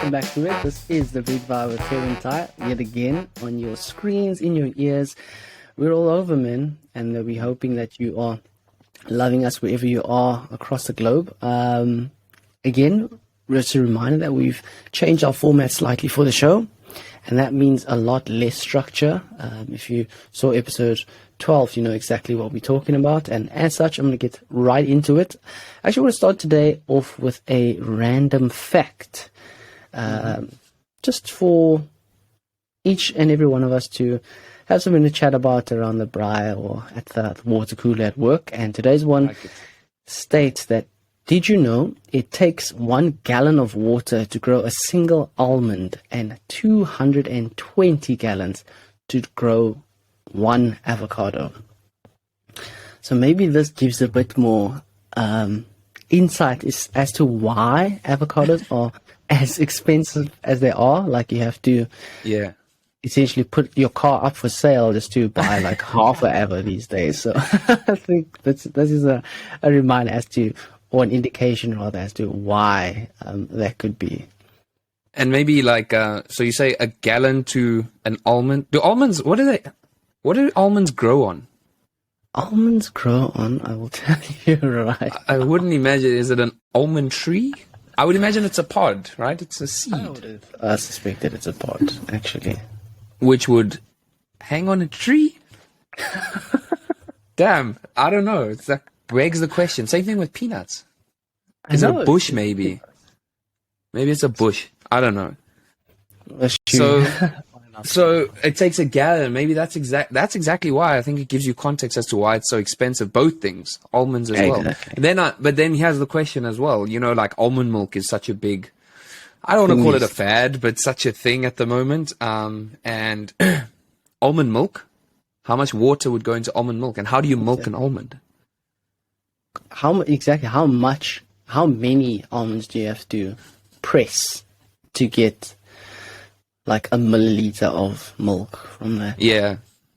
welcome back to it. This is the Big Vibe with Tev and Ty, yet again on your screens, in your ears. We're all over, man, and we're hoping that you are loving us wherever you are across the globe. Again, just a reminder that we've changed our format slightly for the show, and that means a lot less structure. If you saw episode 12, you know exactly what we're talking about, and as such, I'm going to get right into it. I actually want to start today off with a random fact, just for each and every one of us to have something to chat about around the braai or at the water cooler at work. And today's one states that, did you know it takes 1 gallon of water to grow a single almond and 220 gallons to grow one avocado? So maybe this gives a bit more insight as to why avocados are as expensive as they are. Like, you have to essentially put your car up for sale just to buy like half an avo these days. So I think this is a reminder as to, or an indication rather, as to why that could be. And maybe like, so you say a gallon to an almond. Do almonds, what do almonds grow on? Almonds grow on, I will tell you right. I wouldn't imagine, is it an almond tree? I would imagine it's a pod, right? It's a seed. I would have suspected it's a pod, actually. Which would hang on a tree? Damn, I don't know. It's like, begs the question. Same thing with peanuts. Is it a bush, maybe? Maybe it's a bush. I don't know. So it takes a gallon. Maybe that's exactly why. I think it gives you context as to why it's so expensive. Both things, almonds as well. But then here's the question as well. You know, like almond milk is such a big, I don't want to call it a fad, but such a thing at the moment. And almond milk, how much water would go into almond milk, and how do you milk an almond? How many almonds do you have to press to get like a milliliter of milk from that?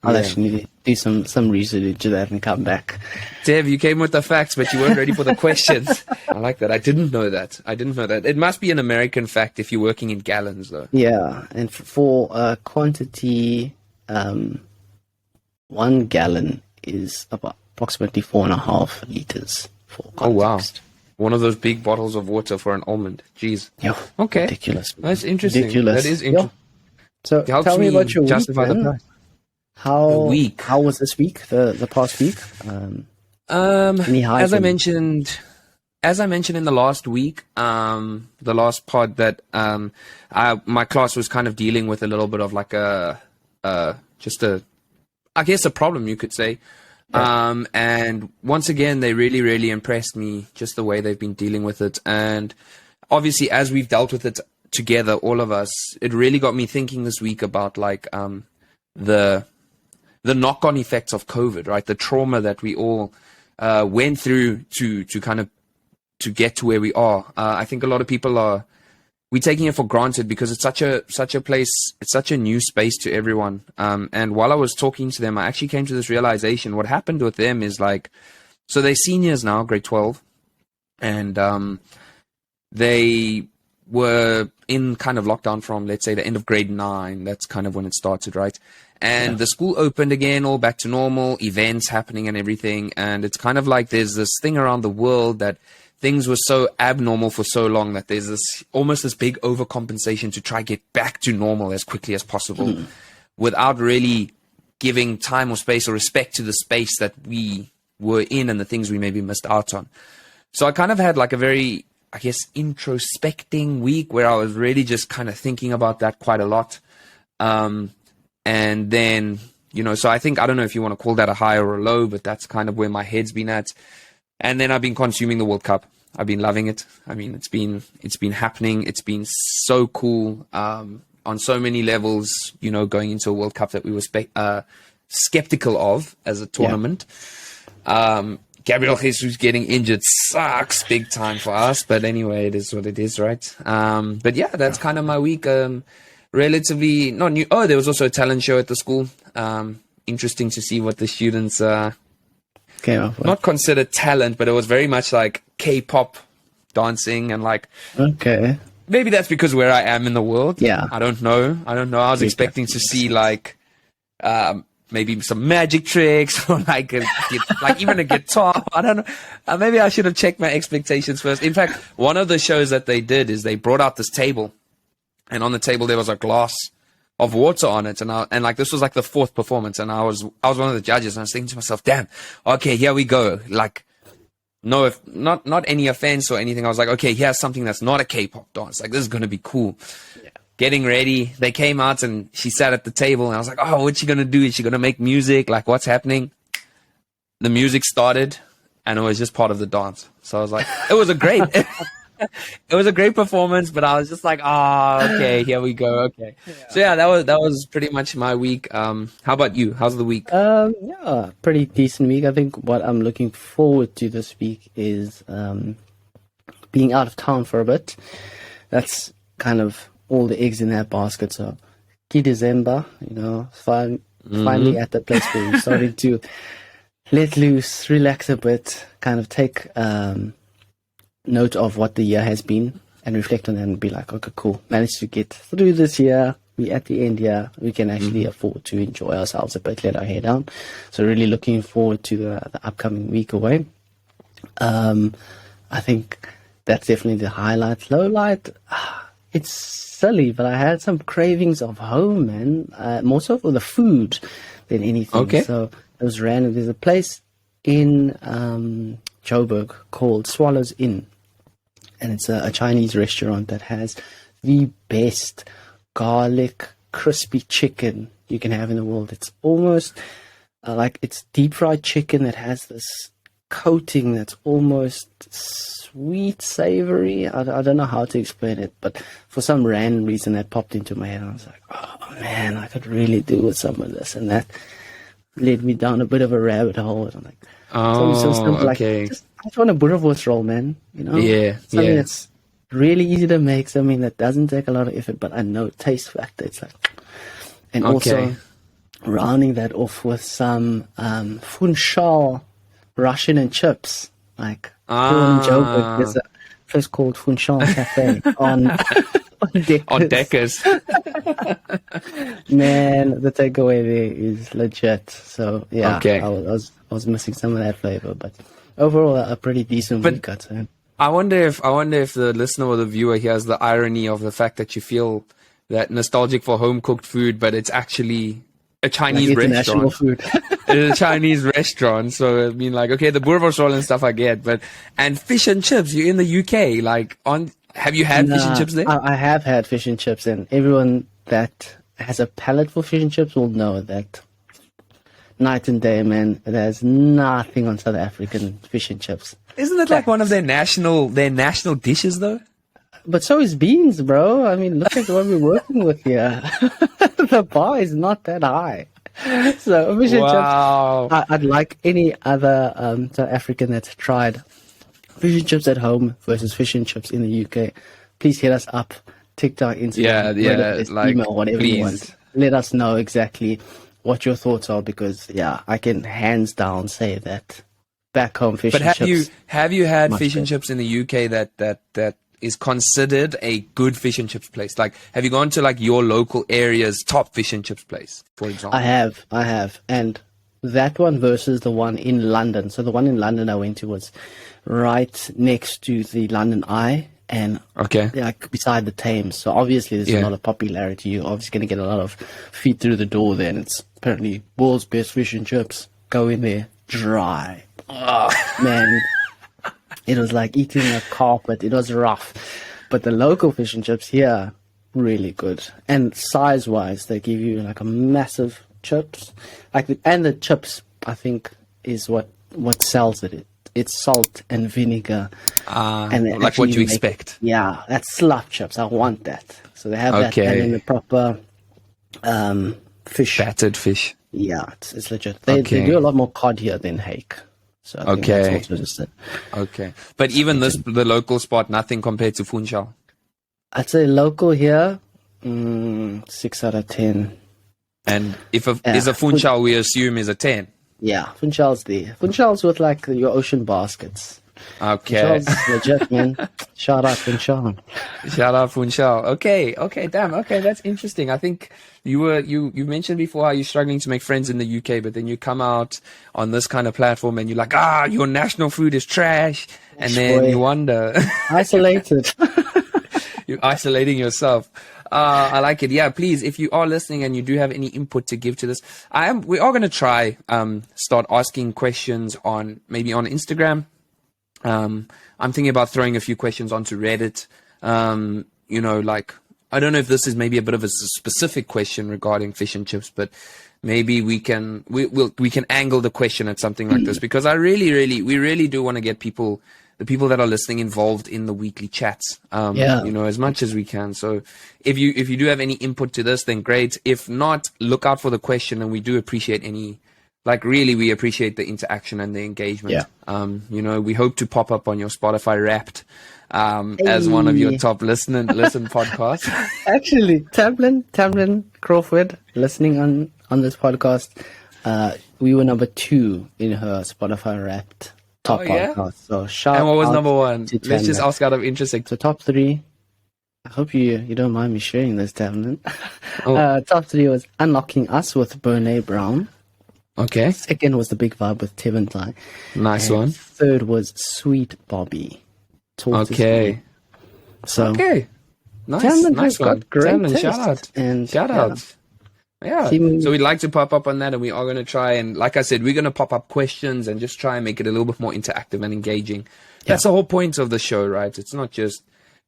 I'll actually need to do some research to that and come back. Dev, you came with the facts, but you weren't ready for the questions. I like that. I didn't know that. It must be an American fact if you're working in gallons, though. Yeah, and for quantity, 1 gallon is about approximately 4.5 liters. For context. Oh, wow. One of those big bottles of water for an almond. Jeez. Yeah. Okay. Ridiculous. That's interesting. Ridiculous. That is interesting. So tell me about your week, justify the price. How was this week? The past week? Any highs? As I mentioned in the last week, the last pod, that my class was kind of dealing with a little bit of like a problem, you could say. And once again, they really, really impressed me, just the way they've been dealing with it. And obviously, as we've dealt with it together, all of us, it really got me thinking this week about like the knock-on effects of COVID, right? The trauma that we all went through to get to where we are. I think a lot of people we're taking it for granted because it's such a place, it's such a new space to everyone. And while I was talking to them, I actually came to this realization. What happened with them is like, so they're seniors now, grade 12, and they were in kind of lockdown from, let's say, the end of grade 9. That's kind of when it started, right? And the school opened again, all back to normal, events happening and everything. And it's kind of like there's this thing around the world that things were so abnormal for so long that there's almost this big overcompensation to try get back to normal as quickly as possible without really giving time or space or respect to the space that we were in and the things we maybe missed out on. So I kind of had like a very, I guess, introspecting week where I was really just kind of thinking about that quite a lot. And then, you know, so I don't know if you want to call that a high or a low, but that's kind of where my head's been at. And then I've been consuming the World Cup. I've been loving it. I mean, it's been happening. It's been so cool on so many levels, you know, going into a World Cup that we were skeptical of as a tournament. Gabriel Jesus getting injured sucks big time for us. But anyway, it is what it is, right? But yeah, that's kind of my week. Relatively not new. Oh, there was also a talent show at the school. Interesting to see what the students came up with. Not considered talent, but it was very much like K-pop dancing and like maybe that's because where I am in the world. Yeah. I don't know. I was expecting to see like maybe some magic tricks or like even a guitar. I don't know. Maybe I should have checked my expectations first. In fact, one of the shows that they did is they brought out this table, and on the table there was a glass of water on it, and like this was like the fourth performance, and I was one of the judges, and I was thinking to myself, damn, okay, here we go. Like, no, if not any offense or anything. I was like, okay, here's something that's not a K-pop dance. Like, this is gonna be cool. Yeah. Getting ready, they came out and she sat at the table, and I was like, oh, what's she gonna do? Is she gonna make music? Like, what's happening? The music started, and it was just part of the dance. So I was like, it was a great performance, but I was just like, okay, here we go. Okay. Yeah. So yeah, that was pretty much my week. How about you? How's the week? Yeah, pretty decent week. I think what I'm looking forward to this week is being out of town for a bit. That's kind of all the eggs in that basket. So December, finally at the place where we're starting to let loose, relax a bit, kind of take note of what the year has been and reflect on it and be like, okay, cool, managed to get through this year. We at the end here, we can actually afford to enjoy ourselves a bit, let our hair down. So really looking forward to the upcoming week away. I think that's definitely the highlight. Low light, it's silly, but I had some cravings of home, man. More so for the food than anything. Okay. So it was random. There's a place in Joburg called Swallows Inn, and it's a Chinese restaurant that has the best garlic crispy chicken you can have in the world. It's almost like it's deep fried chicken that has this coating that's almost sweet, savory. I don't know how to explain it, but for some random reason that popped into my head. I was like, oh man, I could really do with some of this, and that led me down a bit of a rabbit hole. I'm like, okay. I just want a boerewors roll, man. Yeah, something that's really easy to make, something that doesn't take a lot of effort, but I know taste factor. It's like, and also rounding that off with some funchal Russian and chips. Like here in Joburg, there's a place called Funchal Cafe on Deckers. Man, the takeaway there is legit. So yeah, I was missing some of that flavor, but overall a pretty decent week, I'd say. I wonder if the listener or the viewer hears the irony of the fact that you feel that nostalgic for home cooked food, but it's actually a Chinese restaurant. Food. It's a Chinese restaurant. So I mean, like, okay, the boerewors roll and stuff I get, and fish and chips. You're in the UK. Like, have you had fish and chips there? I have had fish and chips, and everyone that has a palate for fish and chips will know that night and day, man. There's nothing on South African fish and chips. Isn't it like one of their national dishes, though? But so is beans, bro. I mean, look at what we're working with here. The bar is not that high. So fish and chips, I'd like any other South African that's tried fish and chips at home versus fish and chips in the UK. Please hit us up, TikTok, Instagram, like, email, whatever you want. Let us know exactly what your thoughts are, because I can hands down say that back home fish and chips. But have you had fish and chips in the UK that is considered a good fish and chips place? Like, have you gone to like your local area's top fish and chips place, for example? I have. And that one versus the one in London. So the one in London I went to was right next to the London Eye and like beside the Thames. So obviously there's a lot of popularity. You're obviously going to get a lot of feet through the door there, and it's apparently world's best fish and chips. Go in there, dry. Oh, man. It was like eating a carpet. It was rough. But the local fish and chips here, really good. And size-wise, they give you like a massive chips. And the chips, I think, is what sells it. It's salt and vinegar. And like what you expect. Yeah, that's slop chips. I want that. So they have that, and then the proper fish. Battered fish. Yeah, it's legit. They do a lot more cod here than hake. So I think that's also just it. Okay. But even the local spot, nothing compared to Funchal? I'd say local here, 6 out of 10. And if is a Funchal, we assume, is a 10? Yeah, Funchal's there. Funchal's with like your ocean baskets. Okay. Charles is legit, man. Shout out to Charles. Shout out Funchal. Okay, damn. Okay, that's interesting. I think you mentioned before how you're struggling to make friends in the UK, but then you come out on this kind of platform and you're like, your national food is trash, and then Boy. you wonder, Isolated. you're isolating yourself. I like it. Yeah, please, if you are listening and you do have any input to give to this, we are going to try start asking questions maybe on Instagram. I'm thinking about throwing a few questions onto Reddit. Like, I don't know if this is maybe a bit of a specific question regarding fish and chips, but maybe we can angle the question at something like this, because we really do want to get the people that are listening involved in the weekly chats, as much as we can. So if you do have any input to this, then great. If not, look out for the question, and we do appreciate we appreciate the interaction and the engagement. Yeah. We hope to pop up on your Spotify Wrapped as one of your top listen podcasts. Actually, Tamlin Crawford, listening on this podcast, we were number 2 in her Spotify Wrapped top podcast. So shout out. And what was number 1? to Let's just Tamlin. ask out of interest. So top 3. I hope you don't mind me sharing this, Tamlin. Oh. Top 3 was Unlocking Us with Brene Brown. Okay. Second was The Big Vibe with Tev and Ty. Nice And one. Third was Sweet Bobby. Okay. So Okay. Nice. Tamlin nice has one. got great Tamlin, taste. shout out. And Shout out. Yeah. Team- So we'd like to pop up on that, and we are going to try, and like I said, we're going to pop up questions and just try and make it a little bit more interactive and engaging. That's the whole point of the show, right? It's not just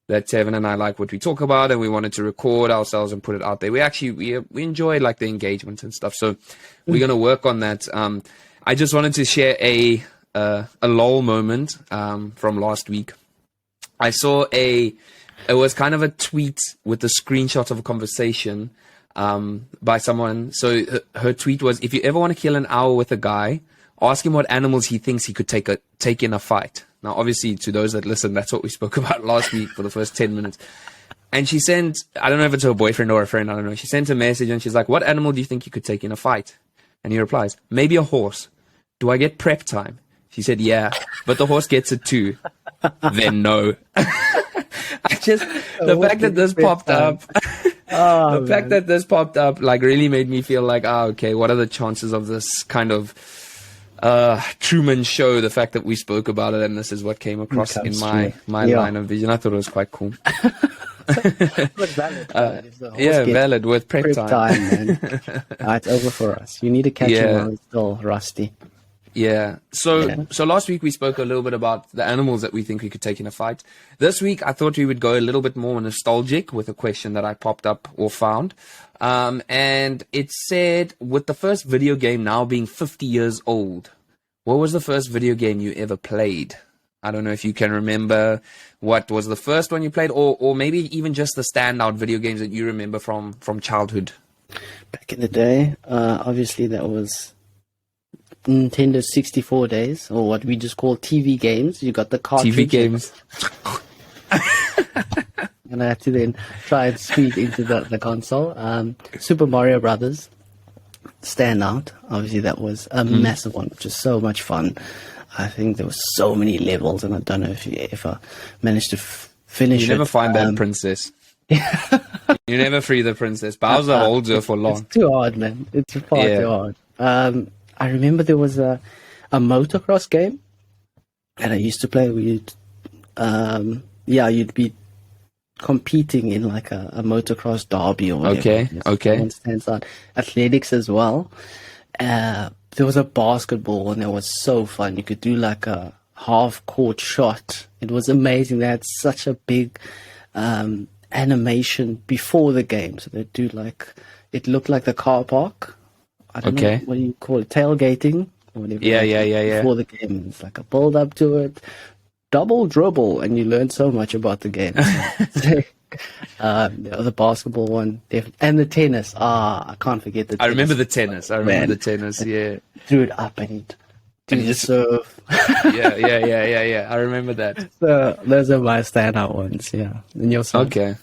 that Tevin and I like what we talk about and we wanted to record ourselves and put it out there. We enjoy like the engagement and stuff. So we're going to work on that. I just wanted to share a lol moment from last week. I saw it was kind of a tweet with a screenshot of a conversation by someone. So her tweet was, if you ever want to kill an owl with a guy, ask him what animals he thinks he could take in a fight. Now, obviously, to those that listen, that's what we spoke about last week for the first 10 minutes. And she sent, I don't know if it's her boyfriend or a friend, I don't know. She sent a message and she's like, what animal do you think you could take in a fight? And he replies, maybe a horse. Do I get prep time? She said, yeah, but the horse gets it too. Then no. The fact that this popped up, that this popped up, like really made me feel like, okay, what are the chances of this kind of Truman Show, the fact that we spoke about it and this is what came across in my line of vision. I thought it was quite cool. valid. Valid with prep time. Man. It's over for us. You need to catch him while he's still rusty. Yeah. So last week we spoke a little bit about the animals that we think we could take in a fight. This week I thought we would go a little bit more nostalgic with a question that I popped up or found. And it said, with the first video game now being 50 years old, what was the first video game you ever played? I don't know if you can remember what was the first one you played, or maybe even just the standout video games that you remember from childhood. Back in the day, obviously that was Nintendo 64 days, or what we just call TV games. You got the cartridge. TV games. And I had to then try and speed into the console. Super Mario Brothers, standout. Obviously, that was a massive one, which is so much fun. I think there was so many levels, and I don't know if you ever managed to finish it. You never find that princess. You never free the princess. Bowser holds her for long. It's too hard, man. It's far too hard. I remember there was a motocross game that I used to play. You'd be competing in like a motocross derby or whatever. Okay. On stands out. Athletics as well. There was a basketball and it was so fun. You could do like a half-court shot. It was amazing. They had such a big animation before the game. So they'd do like, it looked like the car park. I don't know, what do you call it? Tailgating? Or whatever. Yeah. Before the game. It's like a build-up to it. Double dribble, and you learn so much about the game. The basketball one, definitely. And the tennis. I can't forget the tennis. I remember the tennis. Yeah. Threw it up and he'd do the serve. Yeah. I remember that. So those are my standout ones, yeah. And yourself? Okay.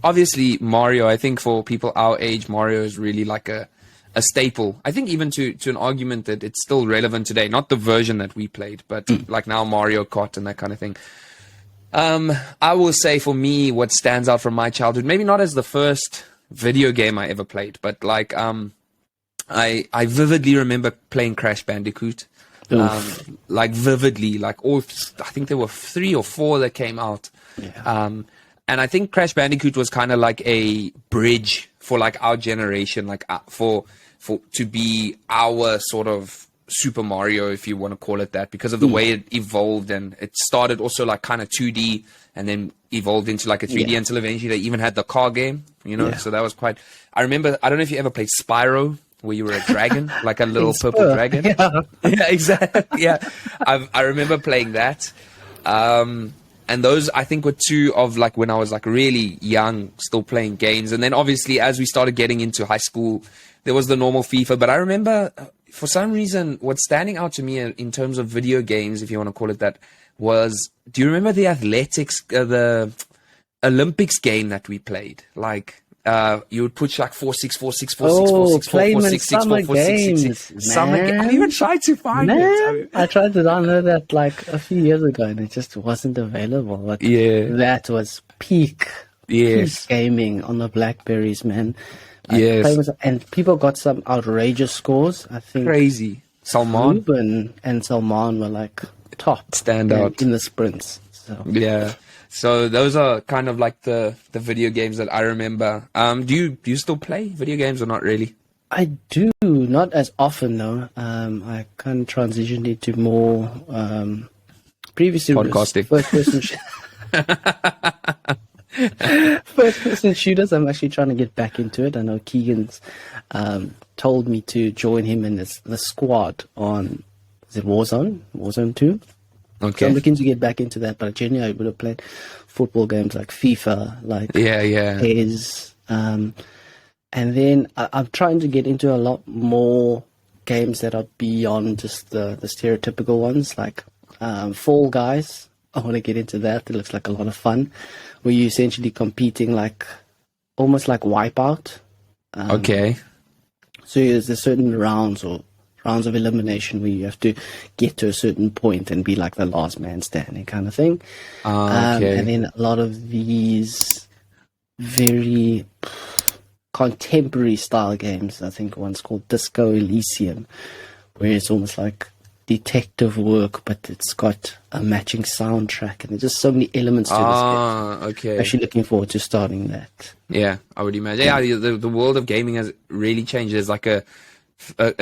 Obviously, Mario, I think for people our age, Mario is really like a a staple. I think even to an argument that it's still relevant today. Not the version that we played, but like now Mario Kart and that kind of thing. I will say for me, what stands out from my childhood, maybe not as the first video game I ever played, but like I vividly remember playing Crash Bandicoot. Like vividly, like all, I think there were 3 or 4 that came out. Yeah. And I think Crash Bandicoot was kind of like a bridge for like our generation, like for to be our sort of Super Mario, if you want to call it that, because of the way it evolved. And it started also like kind of 2D and then evolved into like a 3D until eventually they even had the car game, you know? So that was quite, I remember, I don't know if you ever played Spyro, where you were a dragon, like a little purple dragon. Yeah, exactly. Yeah. I remember playing that. And those, I think, were 2 of like when I was like really young, still playing games. And then obviously as we started getting into high school, there was the normal FIFA. But I remember for some reason, what's standing out to me in terms of video games, if you want to call it that, was, do you remember the athletics, the Olympics game that we played? Like, you would push like 4 6 4 6 4 6 4 6 4 4 6 6 4 4 6 6 summer games. I even tried to find it. I tried to download that like a few years ago and it just wasn't available. But that was peak gaming on the Blackberries, man. And people got some outrageous scores. I think crazy. Ruben and Salman were like top standout in the sprints. So. Yeah. So those are kind of like the video games that I remember. Do you still play video games or not really? I do, not as often though. I kind of transitioned into more previously podcasting. First person shooters. I'm actually trying to get back into it. I know Keegan's told me to join him in the squad on, is it Warzone? Warzone 2? Okay. So I'm looking to get back into that, but genuinely I would have played football games like FIFA, like PES, and then I'm trying to get into a lot more games that are beyond just the stereotypical ones, like Fall Guys. I want to get into that. It looks like a lot of fun, where you're essentially competing like almost like Wipeout. Okay. So there's certain rounds of elimination where you have to get to a certain point and be like the last man standing kind of thing. Okay. And then a lot of these very contemporary style games. I think one's called Disco Elysium, where it's almost like detective work, but it's got a matching soundtrack, and there's just so many elements to this game. Okay. Actually looking forward to starting that. Yeah, I would imagine. Yeah, the world of gaming has really changed. There's like a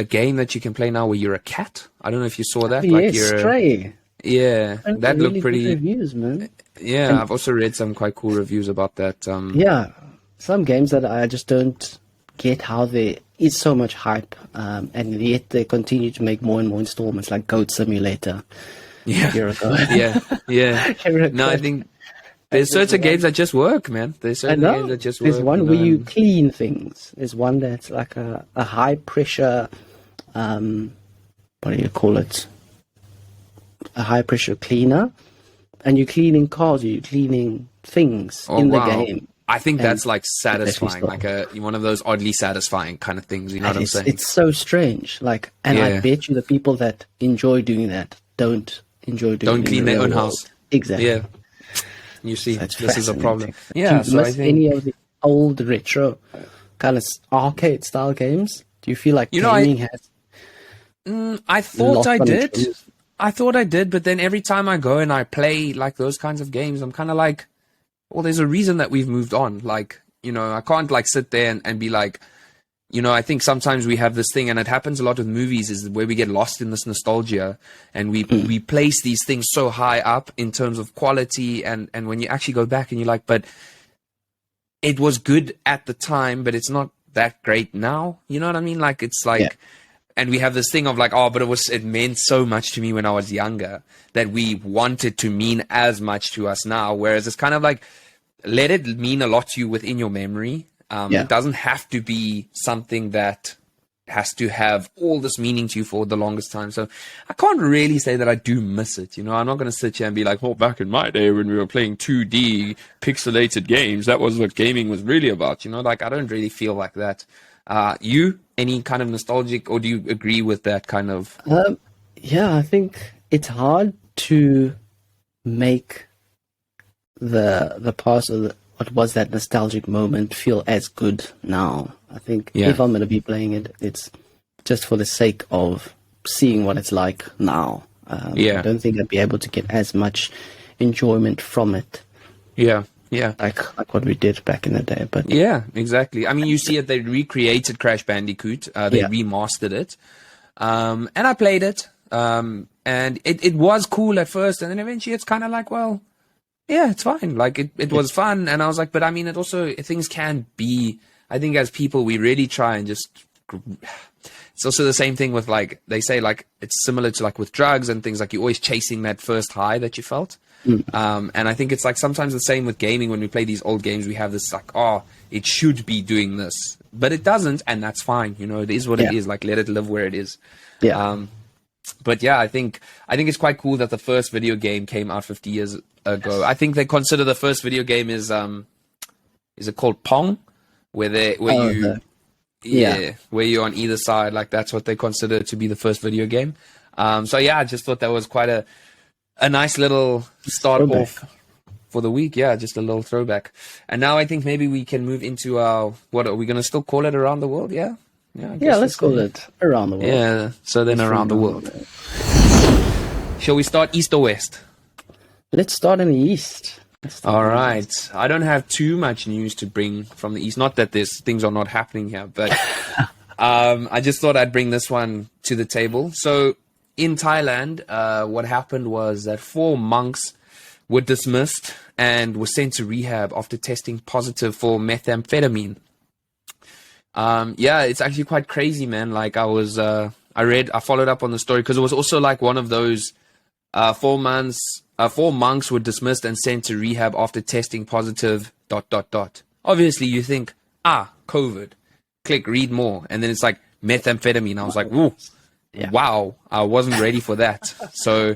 game that you can play now where you're a cat. I don't know if you saw that. Like you're Stray. Yeah, that really looked pretty. Good reviews, man. Yeah, and I've also read some quite cool reviews about that. Yeah, some games that I just don't get how there is so much hype, and yet they continue to make more and more installments, like Goat Simulator. Yeah, a year ago. yeah. No, I think there's certain games that just work, man. There's certain games that just work. There's one where you clean things. There's one that's like a high pressure, what do you call it? A high pressure cleaner, and you're cleaning cars, or you're cleaning things in the game. I think that's like satisfying, like one of those oddly satisfying kind of things. You know what I'm saying? It's so strange. Like, and I bet you the people that enjoy doing that don't enjoy doing. Don't clean their own house. Exactly. Yeah. You see, So this is a problem. Do Yeah. you So I miss think any of the old retro kind of arcade style games? Do you feel like gaming has? I thought I did. its I thought I did, but then every time I go and I play like those kinds of games, I'm kind of like, well, there's a reason that we've moved on. Like, you know, I can't like sit there and be like, you know, I think sometimes we have this thing, and it happens a lot with movies, is where we get lost in this nostalgia, and we place these things so high up in terms of quality, and when you actually go back and you're like, but it was good at the time, but it's not that great now. You know what I mean? Like, it's like, and we have this thing of like, oh, but it meant so much to me when I was younger that we want it to mean as much to us now. Whereas it's kind of like, let it mean a lot to you within your memory. It doesn't have to be something that has to have all this meaning to you for the longest time. So I can't really say that I do miss it. You know, I'm not going to sit here and be like, oh, back in my day when we were playing 2D pixelated games, that was what gaming was really about. You know, like, I don't really feel like that. You any kind of nostalgic, or do you agree with that kind of? Yeah, I think it's hard to make the past, or what was that nostalgic moment, feel as good now. I think if I'm going to be playing it, it's just for the sake of seeing what it's like now. I don't think I'd be able to get as much enjoyment from it. Yeah. Like what we did back in the day. But yeah, exactly. I mean, you see it, they recreated Crash Bandicoot. They remastered it. And I played it. And it was cool at first, and then eventually it's kind of like, well, yeah, it's fine. Like it was fun. And I was like, but I mean, it also, things can be, I think as people, we really try and just, it's also the same thing with, like, they say, like, it's similar to, like, with drugs and things, like, you're always chasing that first high that you felt. And I think it's like sometimes the same with gaming. When we play these old games, we have this like, oh, it should be doing this, but it doesn't, and that's fine. You know, it is what it is. Like, let it live where it is. But yeah, I think it's quite cool that the first video game came out 50 years ago. I think they consider the first video game is it called Pong, where you're on either side. Like, that's what they consider to be the first video game. So yeah, I just thought that was quite a nice little start off for the week. Yeah, just a little throwback. And now I think maybe we can move into our, what are we going to still call it, Around the World? Yeah, let's call it Around the World. Yeah, so then Around the World. Shall we start east or west? Let's start in the east. All right. I don't have too much news to bring from the east. Not that things are not happening here, but I just thought I'd bring this one to the table. So in Thailand, what happened was that 4 monks were dismissed and were sent to rehab after testing positive for methamphetamine. It's actually quite crazy, man. Like, I followed up on the story because it was also like one of those 4 monks were dismissed and sent to rehab after testing positive ... Obviously, you think, COVID. Click, read more. And then it's like methamphetamine. I was like, whoa. Yeah. Wow, I wasn't ready for that. So,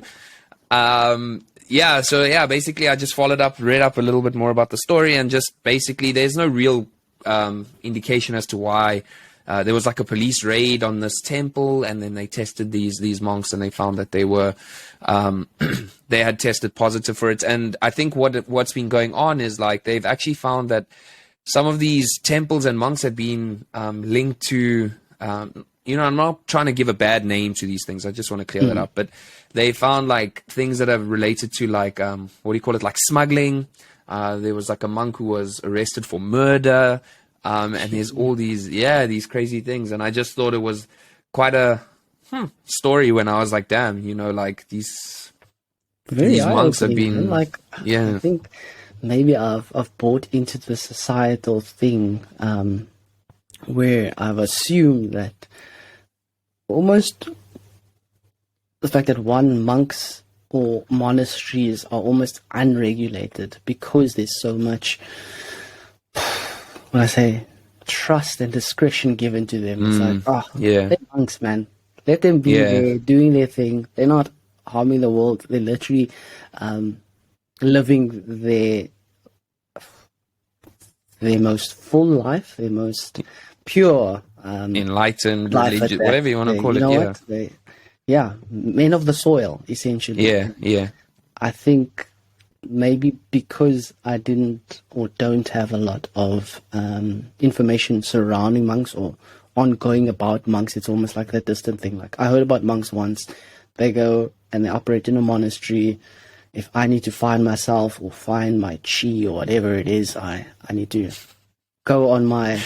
basically I just read up a little bit more about the story, and just basically there's no real indication as to why. There was like a police raid on this temple, and then they tested these monks, and they found that they were, they had tested positive for it. And I think what's been going on is, like, they've actually found that some of these temples and monks had been linked to, I'm not trying to give a bad name to these things. I just want to clear that up. But they found, like, things that are related to, like, what do you call it? Like smuggling. There was like a monk who was arrested for murder. And there's all these crazy things. And I just thought it was quite a story when I was like, damn, like these monks have been, like, I think maybe I've bought into the societal thing, where I've assumed that almost the fact that monks or monasteries are almost unregulated because there's so much, when I say, trust and discretion given to them. It's like, they're monks, man. Let them be there doing their thing. They're not harming the world. They're literally living their most full life, their most pure, enlightened, religious, whatever you want to call it. Men of the soil, essentially. I think maybe because I didn't or don't have a lot of information surrounding monks or ongoing about monks, it's almost like that distant thing. Like, I heard about monks once. They go and they operate in a monastery. If I need to find myself or find my chi or whatever it is, I need to go on my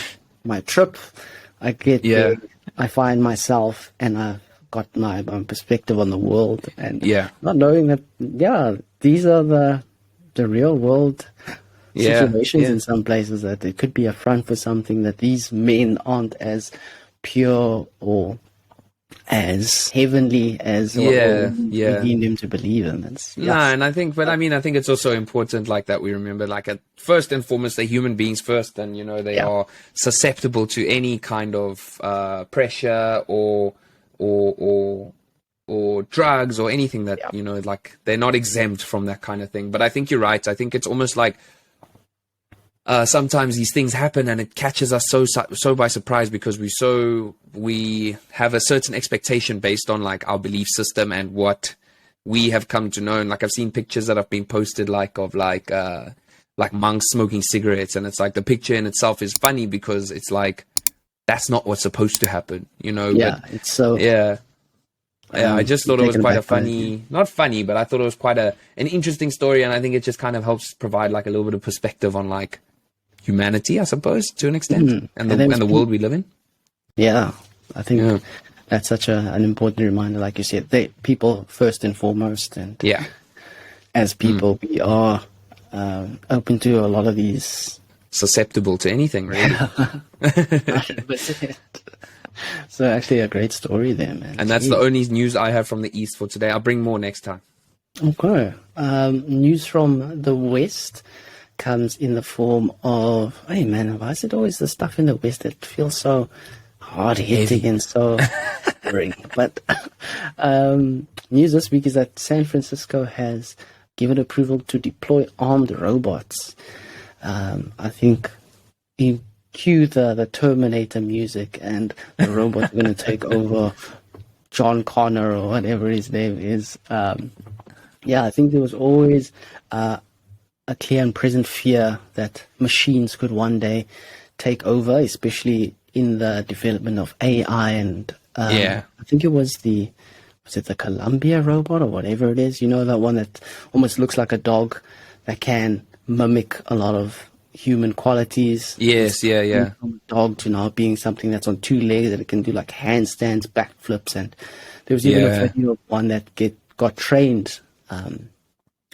trip. I get there, I find myself, and I've got my perspective on the world, and not knowing that these are the real world situations in some places, that it could be a front for something, that these men aren't as pure or as heavenly as what we deem them to believe in. And I think it's also important, like, that we remember, like, at first and foremost, they're human beings first, and they are susceptible to any kind of pressure or drugs or anything that like, they're not exempt from that kind of thing. But I think you're right. I think it's almost like sometimes these things happen and it catches us so by surprise because we have a certain expectation based on like our belief system and what we have come to know. And like I've seen pictures that have been posted of monks smoking cigarettes, and it's like the picture in itself is funny because it's like that's not what's supposed to happen, Yeah, but it's so I just thought it was quite a funny, not funny, but I thought it was quite an interesting story, and I think it just kind of helps provide like a little bit of perspective on like humanity, I suppose, to an extent, and the world we live in. Yeah, I think that's such an important reminder. Like you said, people first and foremost, and as people, we are open to a lot of these, susceptible to anything, really. 100%. So actually, a great story there, man. And that's the only news I have from the East for today. I'll bring more next time. Okay. News from the West comes in the form of, hey man, why is it always the stuff in the West that feels so hard hitting and so boring? But news this week is that San Francisco has given approval to deploy armed robots. I think you cue the Terminator music and the robots are going to take over John Connor or whatever his name is. I think there was always a clear and present fear that machines could one day take over, especially in the development of AI. And I think it was the Columbia robot or whatever it is, that one that almost looks like a dog that can mimic a lot of human qualities. Yes, yeah. From a dog to now being something that's on two legs that it can do like handstands, backflips, and there was even a video of one that got trained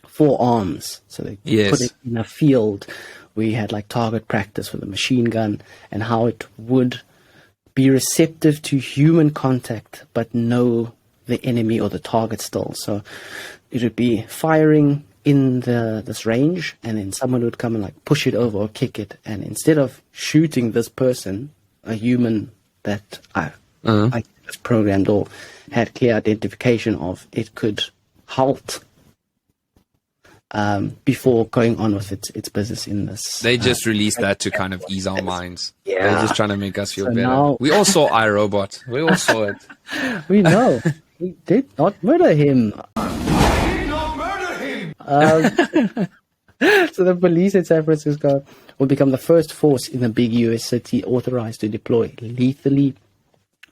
4 arms. So they put it in a field where you had like target practice with a machine gun and how it would be receptive to human contact but know the enemy or the target still. So it would be firing in this range, and then someone would come and like push it over or kick it, and instead of shooting this person, a human that I was programmed or had clear identification of, it could halt before going on with its business in this. They just released that to kind of ease our minds. Yeah. They're just trying to make us feel better. Now, we all saw iRobot. We all saw it. We know. He did not murder him. So the police in San Francisco will become the first force in a big US city authorized to deploy lethally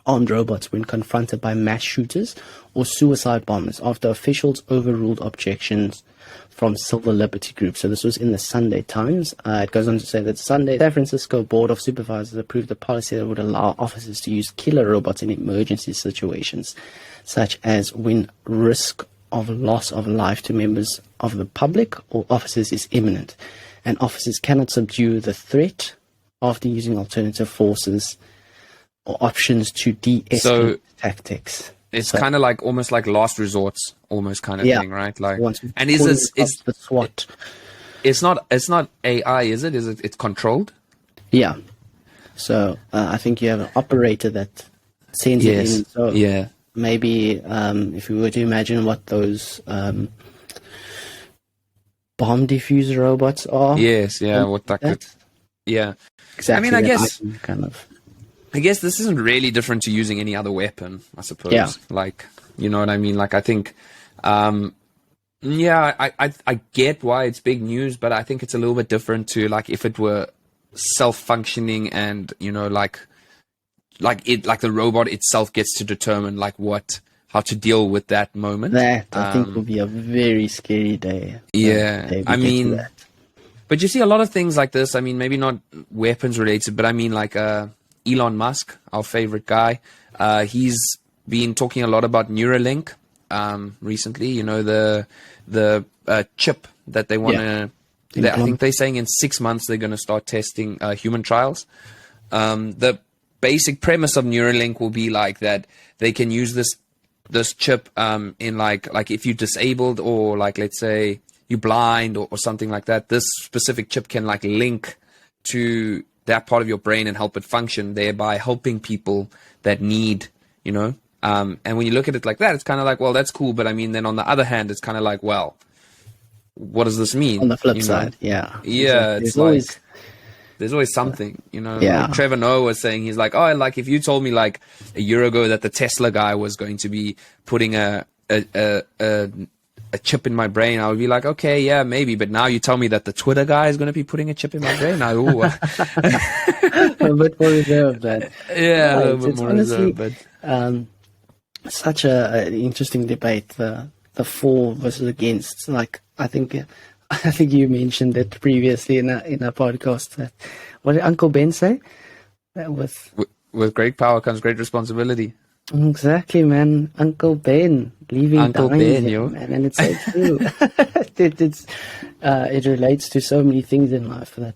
armed robots when confronted by mass shooters or suicide bombers after officials overruled objections from civil liberty groups. So this was in the Sunday Times. It goes on to say that Sunday, San Francisco Board of Supervisors approved a policy that would allow officers to use killer robots in emergency situations, such as when risk of loss of life to members of the public or officers is imminent, and officers cannot subdue the threat after using alternative forces or options to de-escalate tactics. It's kind of like almost like last resorts, almost kind of thing, right? Like, and is the SWAT? It's not AI, is it? It's controlled? Yeah. So I think you have an operator that sends it in. So maybe if we were to imagine what those bomb diffuser robots are. Yes, yeah, what that could. Yeah. Exactly. I mean, I guess this isn't really different to using any other weapon, I suppose. Yeah. Like, you know what I mean? Like, I think, I get why it's big news, but I think it's a little bit different to, like, if it were self-functioning and, like the robot itself gets to determine, like, how to deal with that moment. That, I think, will be a very scary day. Yeah. I mean, but you see a lot of things like this. I mean, maybe not weapons related, but I mean, like, Elon Musk, our favorite guy, he's been talking a lot about Neuralink recently. You know, the chip that they want to. I think they're saying in 6 months they're going to start testing human trials. The basic premise of Neuralink will be like that they can use this chip in like if you're disabled or like let's say you're blind or something like that. This specific chip can like link to that part of your brain and help it function, thereby helping people that need, and when you look at it like that, it's kind of like, well, that's cool. But I mean, then on the other hand, it's kind of like, well, what does this mean? On the flip side, yeah. Yeah. There's always There's always something, you know. Yeah. Like Trevor Noah was saying, he's like, oh, like if you told me like a year ago that the Tesla guy was going to be putting a chip in my brain, I would be like, okay, yeah, maybe. But now you tell me that the Twitter guy is going to be putting a chip in my brain. Ooh. A bit more reserved, that. Yeah, a little bit It's more honestly, reserved, but such an interesting debate. The for versus against. Like I think you mentioned it previously in a podcast. That, what did Uncle Ben say? That with great power comes great responsibility. Exactly, man. Uncle Ben leaving Uncle dimes Ben, here, yo. man, and it's so true. It relates to so many things in life, that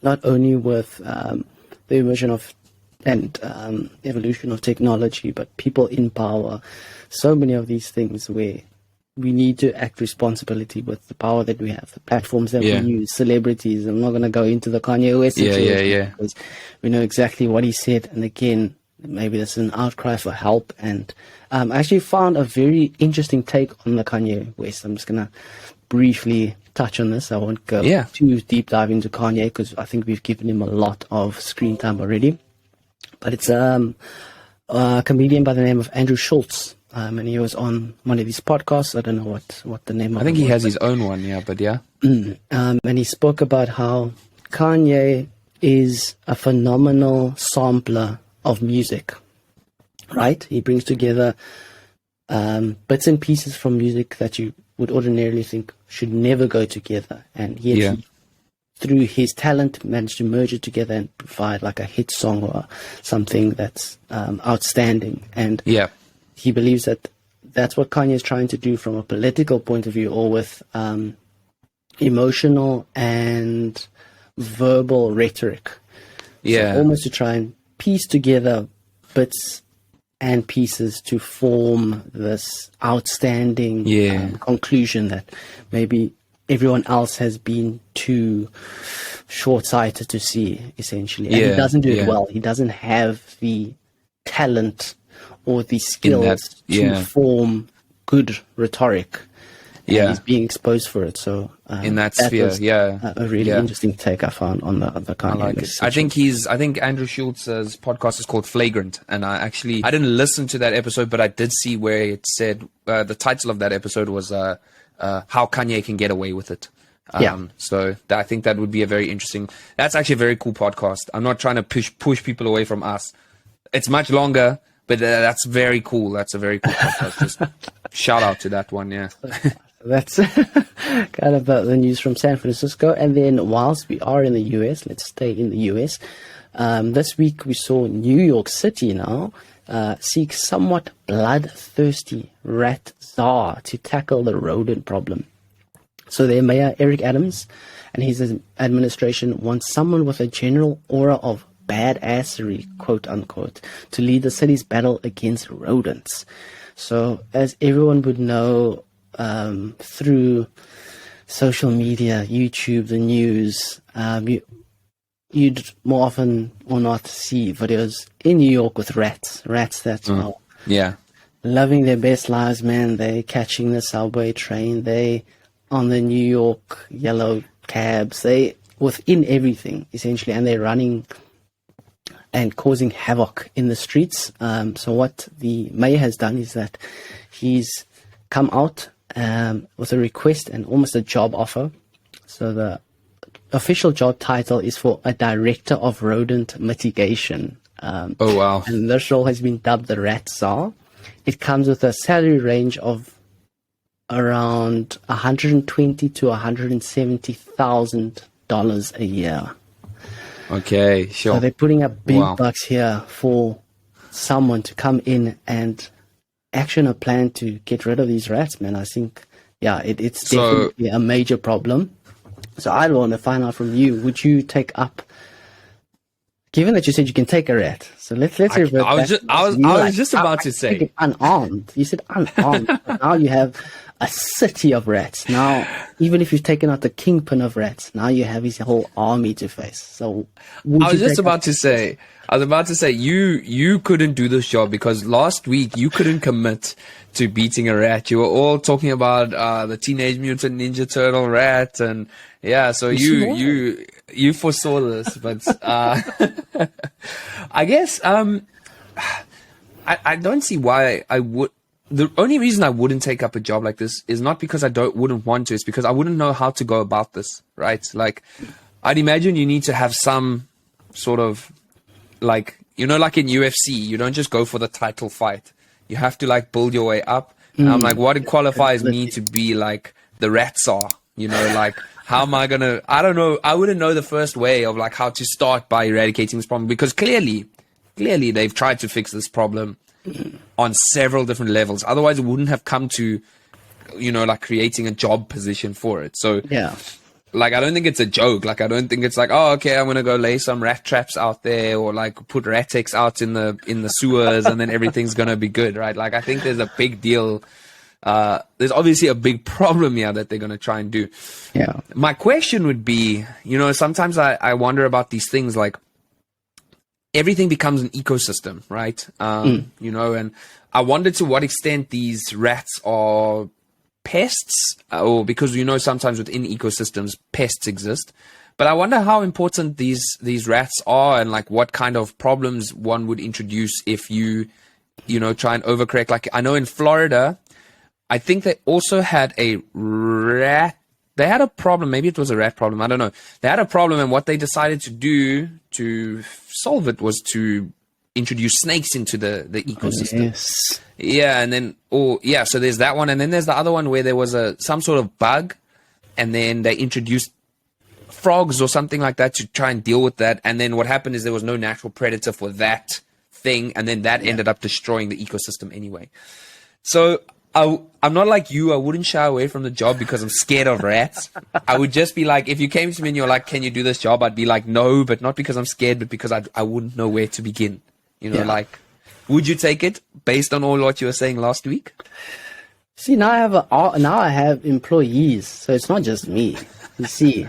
not only with the emergence of and evolution of technology, but people in power. So many of these things where we need to act responsibility with the power that we have, the platforms that we use, celebrities. I'm not going to go into the Kanye West situation because we know exactly what he said. And again, maybe this is an outcry for help. And I actually found a very interesting take on the Kanye West. I'm just going to briefly touch on this. I won't go too deep dive into Kanye because I think we've given him a lot of screen time already. But it's a comedian by the name of Andrew Schultz. And he was on one of these podcasts. I don't know what the name of it was. I think he has his own one, but yeah. And he spoke about how Kanye is a phenomenal sampler of music, right? He brings together bits and pieces from music that you would ordinarily think should never go together. And yet he, through his talent, managed to merge it together and provide like a hit song or something that's outstanding. And he believes that that's what Kanye is trying to do from a political point of view, or with emotional and verbal rhetoric. So almost to try and piece together bits and pieces to form this outstanding conclusion that maybe everyone else has been too short-sighted to see, essentially. And he doesn't do it well. He doesn't have the talent or the skills to form good rhetoric. And he's being exposed for it. So in that sphere, a really interesting take I found on the Kanye. I like it. I think Andrew Schultz's podcast is called Flagrant, and I didn't listen to that episode, but I did see where it said the title of that episode was how Kanye can get away with it. So I think that would be a very interesting. That's actually a very cool podcast. I'm not trying to push people away from us. It's much longer, but that's very cool. That's a very cool podcast. Just shout out to that one. Yeah. That's kind of the news from San Francisco. And then whilst we are in the US, let's stay in the US. This week we saw New York City now seek somewhat bloodthirsty rat czar to tackle the rodent problem. So their mayor, Eric Adams, and his administration wants someone with a general aura of badassery, quote unquote, to lead the city's battle against rodents. So as everyone would know, through social media, YouTube, the news, you'd more often or not see videos in New York with rats that are loving their best lives, man. They catching the subway train, they on the New York yellow cabs, they within everything essentially, and they're running and causing havoc in the streets. So what the mayor has done is that he's come out with a request and almost a job offer. So the official job title is for a director of rodent mitigation. Oh, wow. And this role has been dubbed the Rat Czar. It comes with a salary range of around $120,000 to $170,000 a year. Okay, sure. So they're putting up big bucks here for someone to come in and action a plan to get rid of these rats, man. I think, it's definitely a major problem. So I want to find out from you, would you take up, given that you said you can take a rat, so let's revert back. I was just about to say unarmed. You said unarmed. But now you have a city of rats. Now, even if you've taken out the kingpin of rats, now you have his whole army to face. So I was about to say, you couldn't do this job because last week you couldn't commit to beating a rat. You were all talking about the Teenage Mutant Ninja Turtle rat, and so you you foresaw this, but I guess I don't see why I would. The only reason I wouldn't take up a job like this is not because I wouldn't want to. It's because I wouldn't know how to go about this, right? Like, I'd imagine you need to have some sort of, like, you know, like in UFC, you don't just go for the title fight. You have to, like, build your way up. And I'm like, what qualifies me to be like the rat czar? You know, like, how am I gonna? I don't know. I wouldn't know the first way of like how to start by eradicating this problem, because clearly they've tried to fix this problem on several different levels. Otherwise, it wouldn't have come to, you know, like creating a job position for it. So Yeah. like, I don't think it's a joke. Like, I don't think it's like, oh, okay, I'm gonna go lay some rat traps out there, or like put rat X out in the sewers, and then everything's gonna be good, right? Like, I think there's a big deal. There's obviously a big problem here that they're gonna try and do. Yeah. My question would be, you know, sometimes I wonder about these things, like everything becomes an ecosystem, right? You know, and I wonder to what extent these rats are pests, or because, you know, sometimes within ecosystems pests exist, but I wonder how important these rats are, and like what kind of problems one would introduce if you know, try and overcorrect. Like, I know in Florida, I think they also had a rat. They had a problem. Maybe it was a rat problem. I don't know. They had a problem, and what they decided to do to solve it was to introduce snakes into the ecosystem. Yes. Yeah, and then, so there's that one, and then there's the other one where there was some sort of bug, and then they introduced frogs or something like that to try and deal with that. And then what happened is there was no natural predator for that thing, and then that ended up destroying the ecosystem anyway. So I'm not like you. I wouldn't shy away from the job because I'm scared of rats. I would just be like, if you came to me and you're like, can you do this job? I'd be like, no, but not because I'm scared, but because I wouldn't know where to begin. You know, like, would you take it based on all what you were saying last week? See, now I have employees, so it's not just me. You see,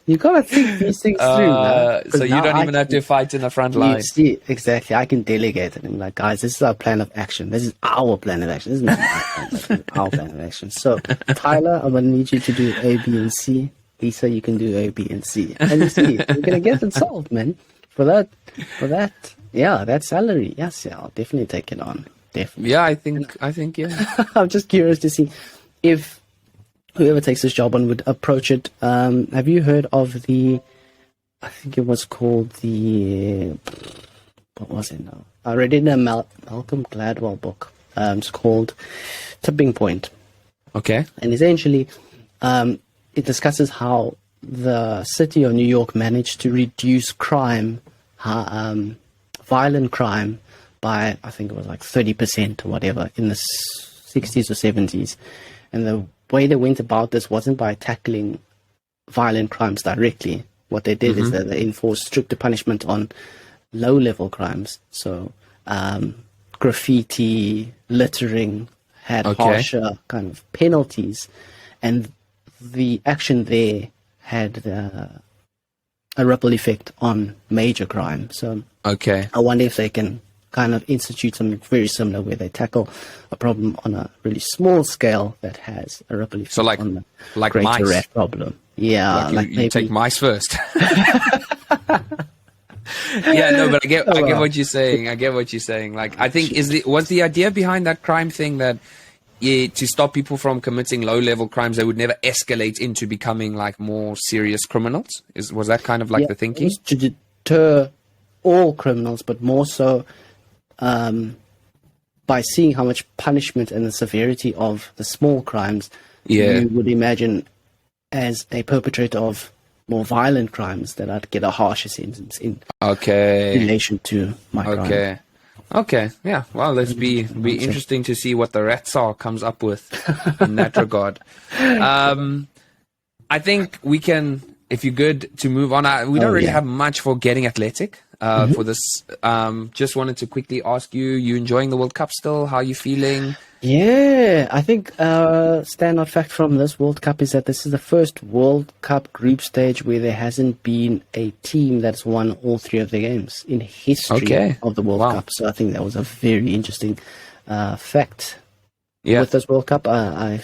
you gotta think these things through. Man. So you don't even have to fight in the front line. See, exactly. I can delegate it. I'm like, guys, this is our plan of action. This is our plan of action. This is not my plan. This is our plan of action. So, Tyler, I'm gonna need you to do A, B, and C. Lisa, you can do A, B, and C. And you see, you're gonna get it solved, man. For that, yeah, that salary. Yes, yeah, I'll definitely take it on. Definitely. Yeah, I think, yeah. I'm just curious to see if whoever takes this job on would approach it. Have you heard of I think it was called what was it now? I read it in a Malcolm Gladwell book. It's called Tipping Point. Okay. And essentially, it discusses how the city of New York managed to reduce crime, violent crime, by, I think it was like 30% or whatever in the 60s or 70s. And the way they went about this wasn't by tackling violent crimes directly. What they did is that they enforced stricter punishment on low-level crimes. So graffiti, littering had harsher kind of penalties. And the action there had a ripple effect on major crime. So I wonder if they can kind of institute something very similar where they tackle a problem on a really small scale that has a ripple effect on the greater mice. rat problem. Yeah, like you take mice first. Yeah, no, but I get what you're saying. I get what you're saying. Like, I think was the idea behind that crime thing that to stop people from committing low-level crimes, they would never escalate into becoming like more serious criminals? Was that kind of like the thinking? It was to deter all criminals, but more so by seeing how much punishment and the severity of the small crimes, you would imagine as a perpetrator of more violent crimes that I'd get a harsher sentence in relation to my crime. Okay, yeah. Well, let's be interesting to see what the rat czar comes up with in that regard. I think we can, if you're good to move on. We don't really have much for Getting Athletic for this. Just wanted to quickly ask you enjoying the World Cup still? How are you feeling? Yeah, I think standout fact from this World Cup is that this is the first World Cup group stage where there hasn't been a team that's won all three of the games in history of the World Cup. So I think that was a very interesting fact with this World Cup. I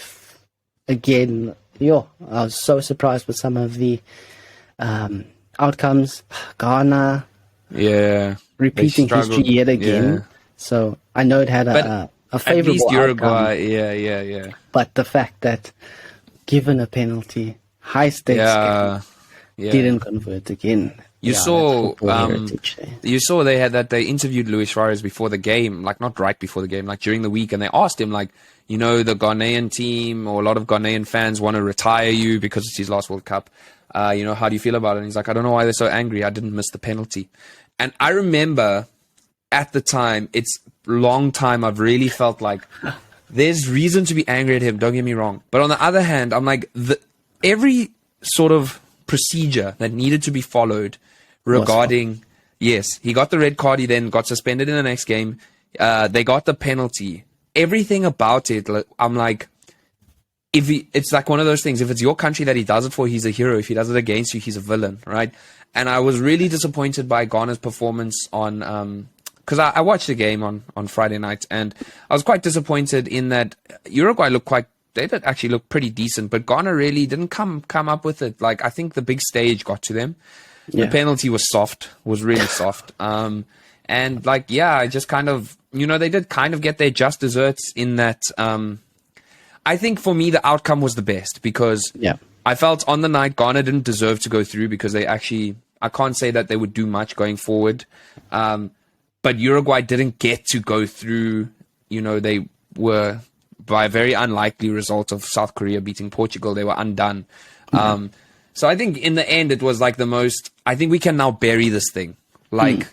was so surprised with some of the outcomes. Ghana Yeah. repeating They struggled. history yet again. Yeah. So I know it had a At favorable least Uruguay, outcome, yeah. but the fact that given a penalty, high stakes game, Yeah. didn't convert again. You That's saw, football heritage there. they interviewed Luis Suarez before the game, like not right before the game, like during the week, and they asked him, like, the Ghanaian team or a lot of Ghanaian fans want to retire you because it's his last World Cup. How do you feel about it? And he's like, I don't know why they're so angry. I didn't miss the penalty. And I remember at the time, it's a long time, I've really felt like there's reason to be angry at him. Don't get me wrong. But on the other hand, I'm like, every sort of procedure that needed to be followed regarding, yes, he got the red card. He then got suspended in the next game. They got the penalty. Everything about it, I'm like, it's like one of those things. If it's your country that he does it for, he's a hero. If he does it against you, he's a villain, right? And I was really disappointed by Ghana's performance on, because I watched the game on Friday night, and I was quite disappointed in that Uruguay they did actually look pretty decent, but Ghana really didn't come up with it. Like, I think the big stage got to them. Yeah. The penalty was really soft. And like, I just kind of, they did kind of get their just desserts in that. I think for me, the outcome was the best because I felt on the night Ghana didn't deserve to go through because I can't say that they would do much going forward. But Uruguay didn't get to go through. They were, by a very unlikely result of South Korea beating Portugal, they were undone. So I think in the end, it was like I think we can now bury this thing. Like,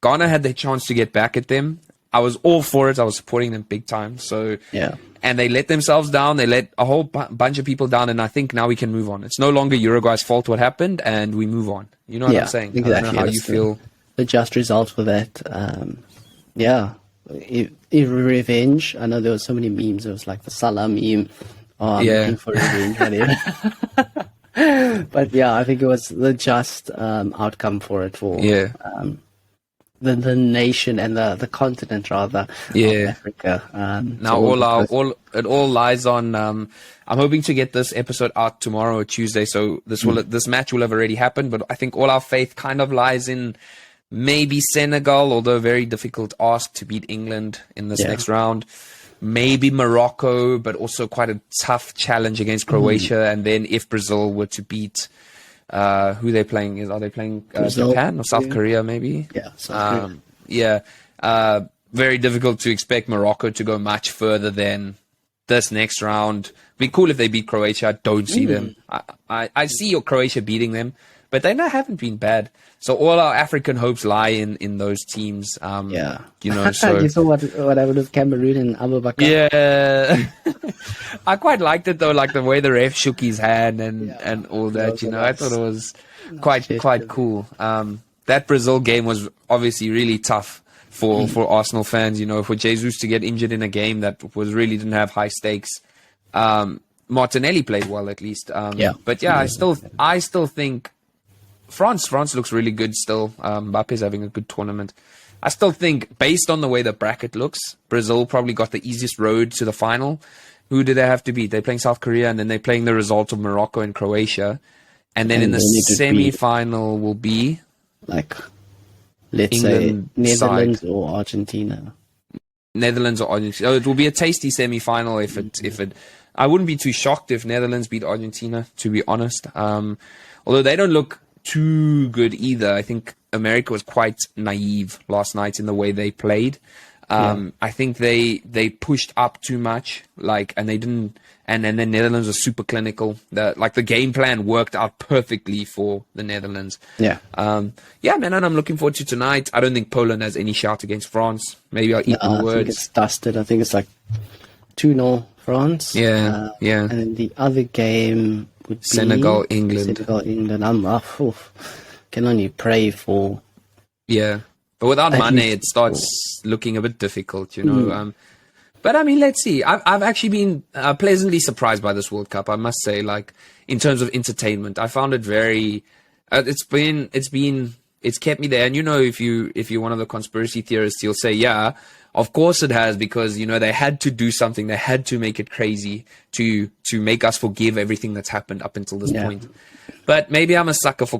Ghana had their chance to get back at them. I was all for it. I was supporting them big time. So, and they let themselves down. They let a whole bunch of people down. And I think now we can move on. It's no longer Uruguay's fault what happened, and we move on. You know what I'm saying? Exactly. I don't know how you feel. The just result for that. Revenge. I know there were so many memes. It was like the Salah meme. I'm looking for revenge. Whatever. But I think it was the just outcome for it for the nation and the continent rather of Africa. Now it all lies on. I'm hoping to get this episode out tomorrow or Tuesday. So this match will have already happened. But I think all our faith kind of lies in maybe Senegal, although very difficult ask to beat England in this next round. Maybe Morocco, but also quite a tough challenge against Croatia. And then if Brazil were to beat, who they playing? Are they playing Japan or South Korea? Maybe. Yeah. South Korea. Very difficult to expect Morocco to go much further than this next round. It'd be cool if they beat Croatia. I don't see them. I see your Croatia beating them, but they haven't been bad. So all our African hopes lie in those teams. So you saw what happened with Cameroon and Abu Bakr. Yeah, I quite liked it though, like the way the ref shook his hand and all that. I thought it was quite cool. That Brazil game was obviously really tough for Arsenal fans. For Jesus to get injured in a game that really didn't have high stakes. Martinelli played well at least. But I still think. France looks really good still. Mbappe's having a good tournament. I still think, based on the way the bracket looks, Brazil probably got the easiest road to the final. Who do they have to beat? They're playing South Korea, and then they're playing the result of Morocco and Croatia. And then in the semi-final will be... let's England say Netherlands or Argentina. Netherlands or Argentina. It will be a tasty semi-final if it... I wouldn't be too shocked if Netherlands beat Argentina, to be honest. Although they don't look too good either. I think America was quite naive last night in the way they played. I think they pushed up too much, and they didn't. And then the Netherlands was super clinical. The game plan worked out perfectly for the Netherlands. Man, and I'm looking forward to tonight. I don't think Poland has any shout against France. Maybe I'll eat my words. I think it's dusted. I think it's like 2-0 France. And then the other game would be Senegal, England. Can only pray for. Yeah, but without Mane, it starts looking a bit difficult, But I mean, let's see. I've actually been pleasantly surprised by this World Cup. I must say, in terms of entertainment, I found it very. It's kept me there. And if you're one of the conspiracy theorists, you'll say, Of course it has, because, you know, they had to do something. They had to make it crazy to make us forgive everything that's happened up until this point. But maybe I'm a sucker for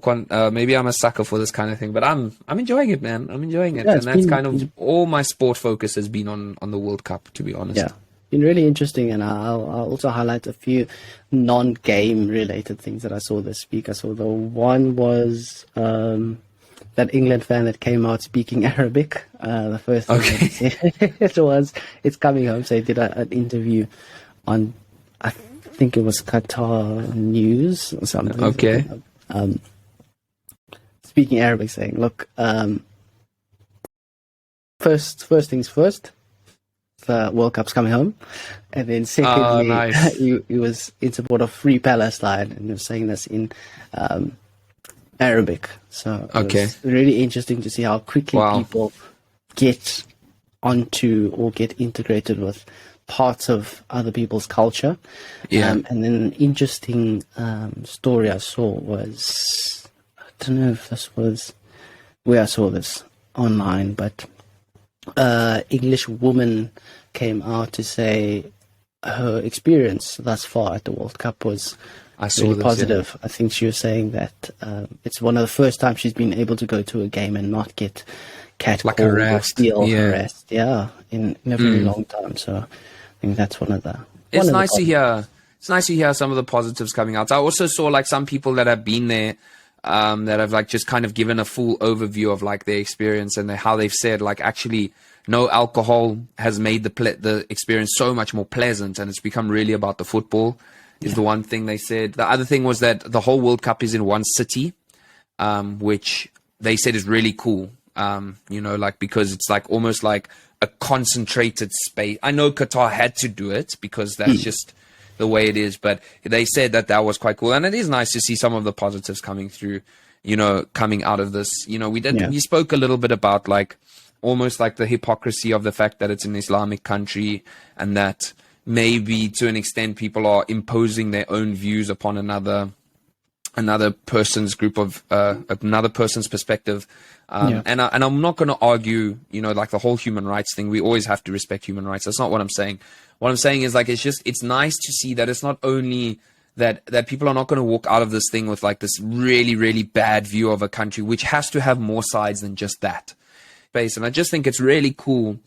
this kind of thing. But I'm enjoying it, man. I'm enjoying it, and that's kind of all my sport focus has been on the World Cup, to be honest. Yeah, been really interesting, and I'll also highlight a few non-game related things that I saw this week. I saw the one was that England fan that came out speaking Arabic. The first thing it was, it's coming home. So he did an interview on, I think it was Qatar News or something. Okay. Speaking Arabic, saying, look, first things first, the World Cup's coming home. And then secondly, nice. he was in support of Free Palestine, and he was saying this in Arabic. So it was really interesting to see how quickly people get onto or get integrated with parts of other people's culture. And then an interesting story I saw was, I don't know if this was where I saw this online, but English woman came out to say her experience thus far at the World Cup was really positive. I think she was saying that it's one of the first times she's been able to go to a game and not get catcalled or harassed. Yeah, in a very long time. So I think that's one of the. It's nice to hear. It's nice to hear some of the positives coming out. I also saw like some people that have been there, that have like just kind of given a full overview of like their experience, and how they've said like actually no alcohol has made the experience so much more pleasant, and it's become really about the football. Is the one thing they said. The other thing was that the whole World Cup is in one city, which they said is really cool. You know, like, because it's like almost like a concentrated space. I know Qatar had to do it because that's just the way it is, but they said that was quite cool. And it is nice to see some of the positives coming through, you know, coming out of this. You know, we spoke a little bit about like almost like the hypocrisy of the fact that it's an Islamic country, and that maybe to an extent people are imposing their own views upon another person's group of another person's perspective. And I'm not going to argue, you know, like the whole human rights thing. We always have to respect human rights. That's not what I'm saying. What I'm saying is like, it's nice to see that it's not only that people are not going to walk out of this thing with like this really, really bad view of a country, which has to have more sides than just that. And I just think it's really cool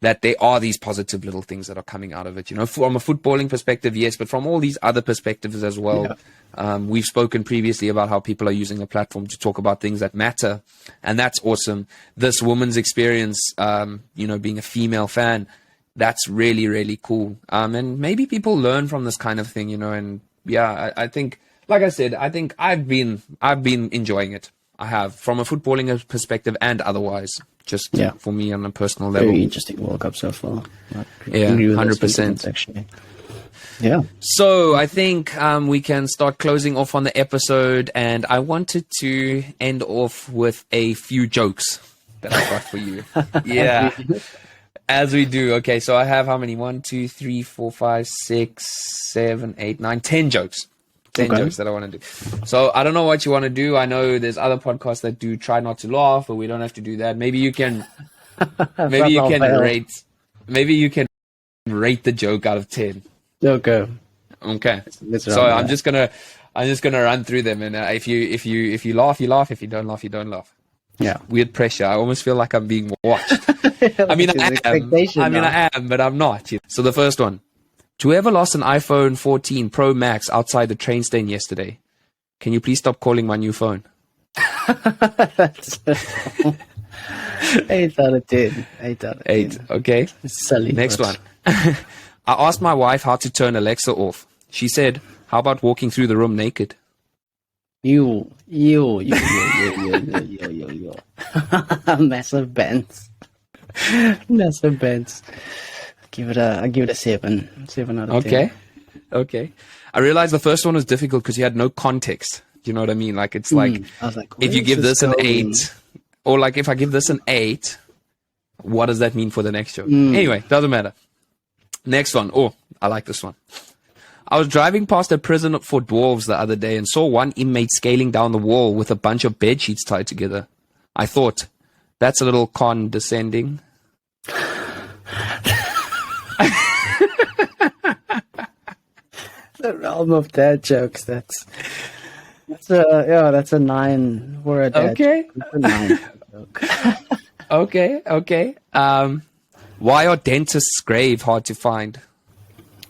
that there are these positive little things that are coming out of it, you know, from a footballing perspective, yes, but from all these other perspectives as well. We've spoken previously about how people are using a platform to talk about things that matter, and that's awesome. This woman's experience, you know, being a female fan, that's really, really cool. And maybe people learn from this kind of thing, you know, and I think, like I said, I think I've been enjoying it. I have, from a footballing perspective and otherwise, just for me on a personal level. Very interesting World Cup so far. 100%. Actually. Yeah. So I think we can start closing off on the episode, and I wanted to end off with a few jokes that I got for you. Yeah. As we do. Okay, so I have how many? 1, 2, 3, 4, 5, 6, 7, 8, 9, 10 jokes. 10 jokes that I want to do. So I don't know what you want to do. I know there's other podcasts that do try not to laugh, but we don't have to do that. Maybe you can rate the joke out of 10. Okay. So I'm just gonna run through them, and if you laugh, you laugh. If you don't laugh, you don't laugh. Yeah. Weird pressure. I almost feel like I'm being watched. I mean, I am, but I'm not. So the first one. Whoever lost an iPhone 14 Pro Max outside the train station yesterday, can you please stop calling my new phone? That's 8 out of 10. 8 out of 10. 8, okay. Silly. Next one. I asked my wife how to turn Alexa off. She said, how about walking through the room naked? You. Massive bands. Massive bands. I give it a 7. 7 out of 10. Okay. I realized the first one was difficult because you had no context. You know what I mean? Like, it's like, I was like, if you give this an 8, or like if I give this an 8, what does that mean for the next joke? Anyway, doesn't matter. Next one. Oh, I like this one. I was driving past a prison for dwarves the other day and saw one inmate scaling down the wall with a bunch of bed sheets tied together. I thought, that's a little condescending. The realm of dad jokes. That's a 9 for a dad. Okay. Joke. That's a 9 joke. Okay. Why are dentists' grave hard to find?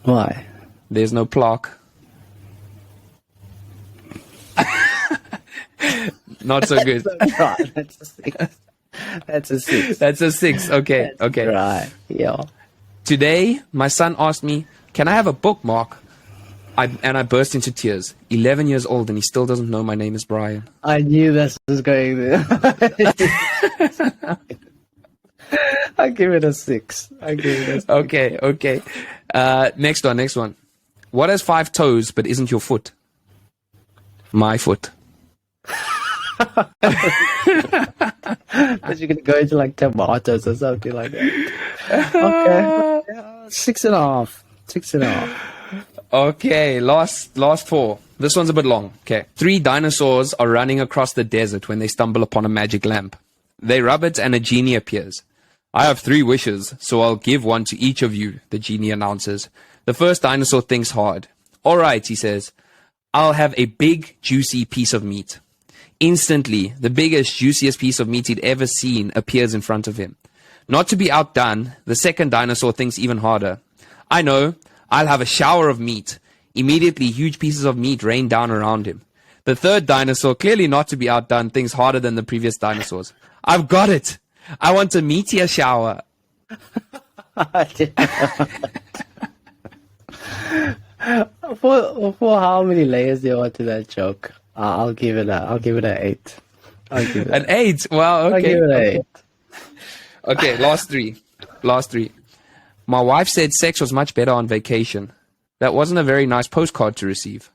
Why? There's no plaque. Not so good. Right, that's a 6. That's a 6. That's a 6. Okay. Right. Yeah. Today, my son asked me, "Can I have a bookmark?" And I burst into tears. 11 years old, and he still doesn't know my name is Brian. I knew this was going there. I give it a 6. Okay. Next one. What has 5 toes but isn't your foot? My foot. But you're going to go into like tomatoes or something like that. Okay. 6.5. 6.5. Okay, last 4. This one's a bit long. Okay. 3 dinosaurs are running across the desert when they stumble upon a magic lamp. They rub it and a genie appears. "I have 3 wishes, so I'll give one to each of you," the genie announces. The first dinosaur thinks hard. "All right," he says. "I'll have a big, juicy piece of meat." Instantly, the biggest, juiciest piece of meat he'd ever seen appears in front of him. Not to be outdone, the second dinosaur thinks even harder. "I know, I'll have a shower of meat." Immediately, huge pieces of meat rain down around him. The third dinosaur, clearly not to be outdone, thinks harder than the previous dinosaurs. "I've got it! I want a meteor shower." For how many layers do you want to that joke? I'll give it an 8. An 8? Wow, okay. I'll give it an 8. Okay, last three. My wife said sex was much better on vacation. That wasn't a very nice postcard to receive.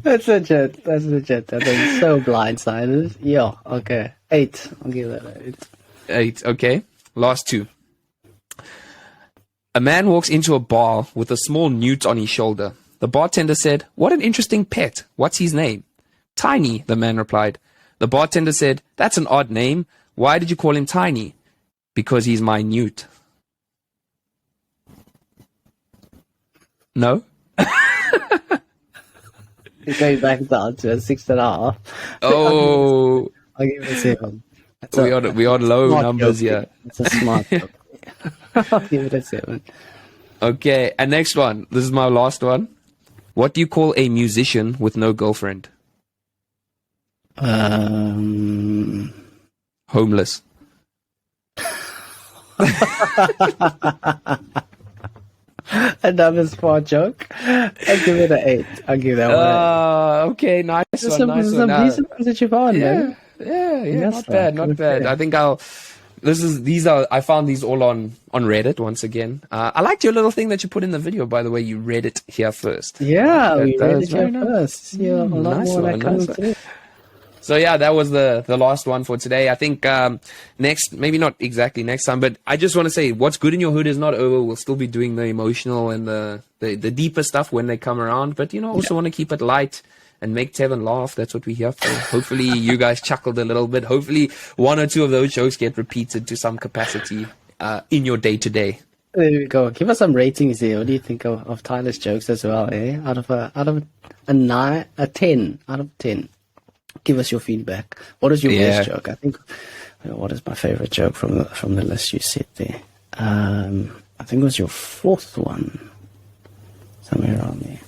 That's legit. That is so blindsided. Yeah, okay. 8. I'll give that an 8. 8, okay. Last 2. A man walks into a bar with a small newt on his shoulder. The bartender said, "What an interesting pet. What's his name?" "Tiny," the man replied. The bartender said, "That's an odd name. Why did you call him Tiny?" "Because he's my newt." No? It goes back down to a 6.5. Oh. I'll give it a 7. We are low numbers here. It's a smart joke. I'll give it a 7. Okay, and next one. This is my last one. What do you call a musician with no girlfriend? Homeless. Another smart joke. I'll give it an 8. I'll give that one an 8. Okay, nice one. Some decent ones that you found, man. Yeah, not bad. I think I found these all on Reddit once again. I liked your little thing that you put in the video, by the way. You read it here first. Yeah, we read it here first. Yeah, a lot more that comes through. So yeah, that was the last one for today. I think next, maybe not exactly next time, but I just want to say what's good in your hood is not over. We'll still be doing the emotional and the deeper stuff when they come around, but also want to keep it light and make Tevin laugh. That's what we're here for. Hopefully you guys chuckled a little bit. Hopefully 1 or 2 of those jokes get repeated to some capacity in your day-to-day. There we go. Give us some ratings here. What do you think of Tyler's jokes as well, eh? Out of a 9, a 10 out of 10. Give us your feedback. What is your best joke? I think. What is my favorite joke from the list you said there? I think it was your 4th one. Somewhere around there.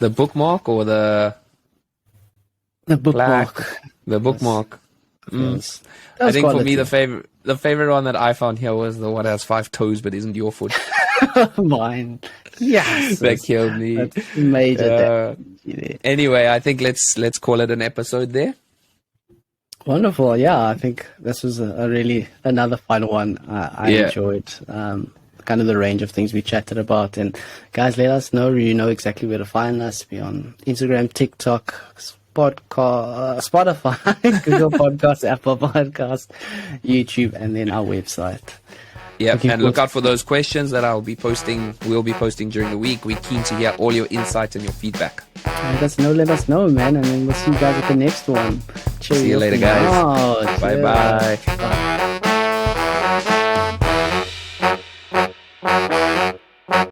The bookmark or the bookmark. The bookmark. I think for me the favorite one that I found here was the one that has 5 toes but isn't your foot. Mine. Yes. That killed me. That's major. Anyway, I think let's call it an episode there. Wonderful. Yeah, I think this was a really another fun one. I enjoyed kind of the range of things we chatted about. And guys, let us know. You know exactly where to find us. We're on Instagram, TikTok, Spotify, Google Podcasts, Apple Podcasts, YouTube, and then our website. Yeah, and look out for those questions that we'll be posting during the week. We're keen to hear all your insight and your feedback. Let us know, man, and then we'll see you guys at the next one. See you later, guys. Oh, Bye-bye. Bye.